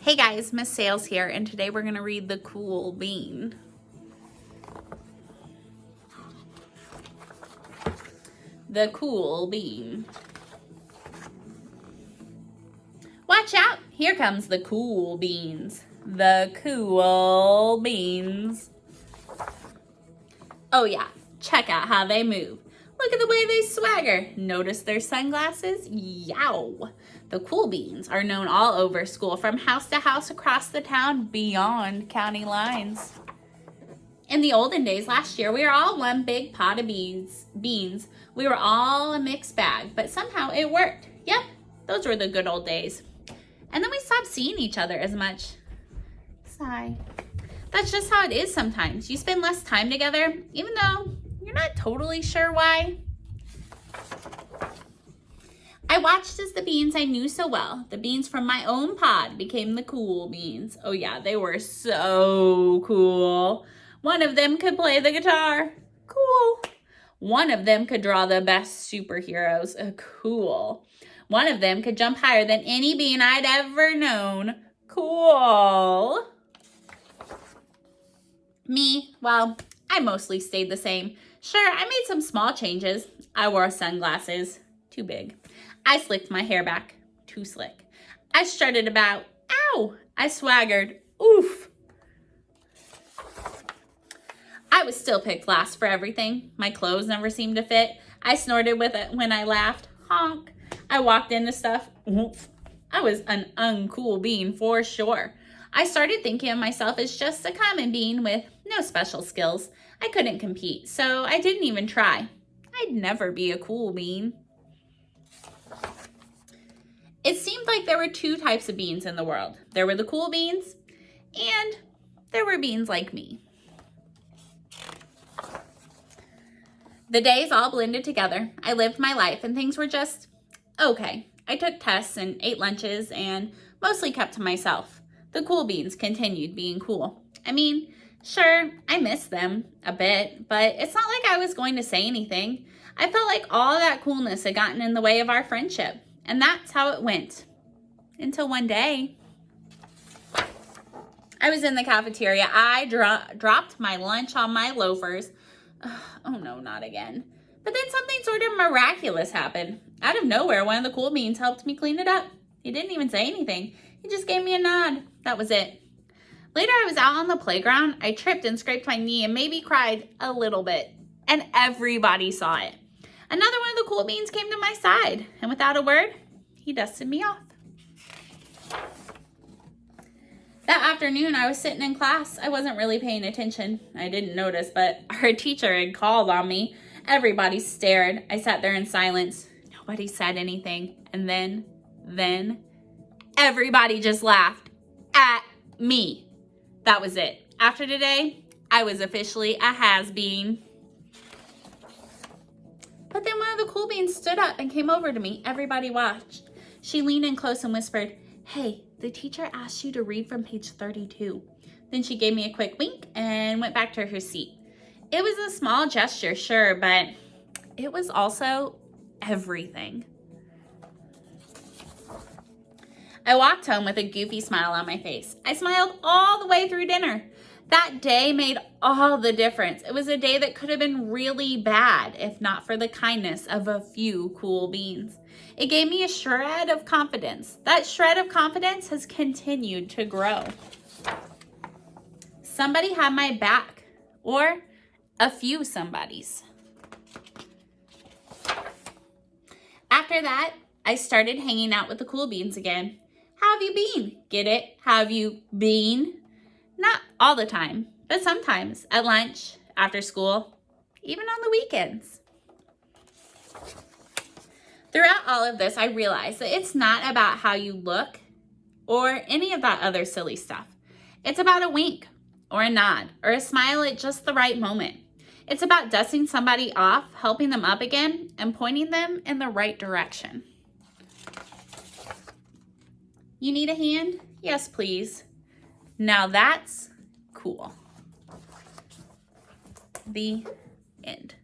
Hey guys, Miss Sales here, and today we're going to read The Cool Bean. The Cool Bean. Watch out! Here comes the cool beans. The cool beans. Oh yeah, check out how they move. Look at the way they swagger. Notice their sunglasses? Yow! The cool beans are known all over school, from house to house across the town, beyond county lines. In the olden days, last year, we were all one big pot of beans. We were all a mixed bag, but somehow it worked. Yep, those were the good old days. And then we stopped seeing each other as much. Sigh. That's just how it is sometimes. You spend less time together, even though you're not totally sure why. I watched as the beans I knew so well, the beans from my own pod, became the cool beans. Oh yeah, they were so cool. One of them could play the guitar. Cool. One of them could draw the best superheroes. Cool. One of them could jump higher than any bean I'd ever known. Cool. Me, well, I mostly stayed the same. Sure, I made some small changes. I wore sunglasses. Too big. I slicked my hair back. Too slick. I strutted about. Ow! I swaggered. Oof! I was still picked last for everything. My clothes never seemed to fit. I snorted with it when I laughed. Honk. I walked into stuff. Oof. I was an uncool bean for sure. I started thinking of myself as just a common bean with no special skills. I couldn't compete, so I didn't even try. I'd never be a cool bean. It seemed like there were two types of beans in the world. There were the cool beans, and there were beans like me. The days all blended together. I lived my life, and things were just okay. I took tests and ate lunches and mostly kept to myself. The cool beans continued being cool. I mean, sure, I missed them a bit, but it's not like I was going to say anything. I felt like all that coolness had gotten in the way of our friendship. And that's how it went. Until one day, I was in the cafeteria. I dropped my lunch on my loafers. Oh no, not again. But then something sort of miraculous happened. Out of nowhere, one of the cool beans helped me clean it up. He didn't even say anything. He just gave me a nod. That was it. Later, I was out on the playground. I tripped and scraped my knee and maybe cried a little bit. And everybody saw it. Another one of the cool beans came to my side, and without a word, he dusted me off. That afternoon, I was sitting in class. I wasn't really paying attention. I didn't notice, but our teacher had called on me. Everybody stared. I sat there in silence. Nobody said anything. And then, everybody just laughed at me. That was it. After today, I was officially a has-been. But then one of the cool beans stood up and came over to me. Everybody watched. She leaned in close and whispered, "Hey, the teacher asked you to read from page 32. Then she gave me a quick wink and went back to her seat. It was a small gesture, sure, but it was also everything. I walked home with a goofy smile on my face. I smiled all the way through dinner. That day made all the difference. It was a day that could have been really bad if not for the kindness of a few cool beans. It gave me a shred of confidence. That shred of confidence has continued to grow. Somebody had my back, or a few somebodies. After that, I started hanging out with the cool beans again. How have you been? Get it? How have you been? Not all the time, but sometimes at lunch, after school, even on the weekends. Throughout all of this, I realized that it's not about how you look or any of that other silly stuff. It's about a wink or a nod or a smile at just the right moment. It's about dusting somebody off, helping them up again, and pointing them in the right direction. You need a hand? Yes, please. Now that's cool. The end.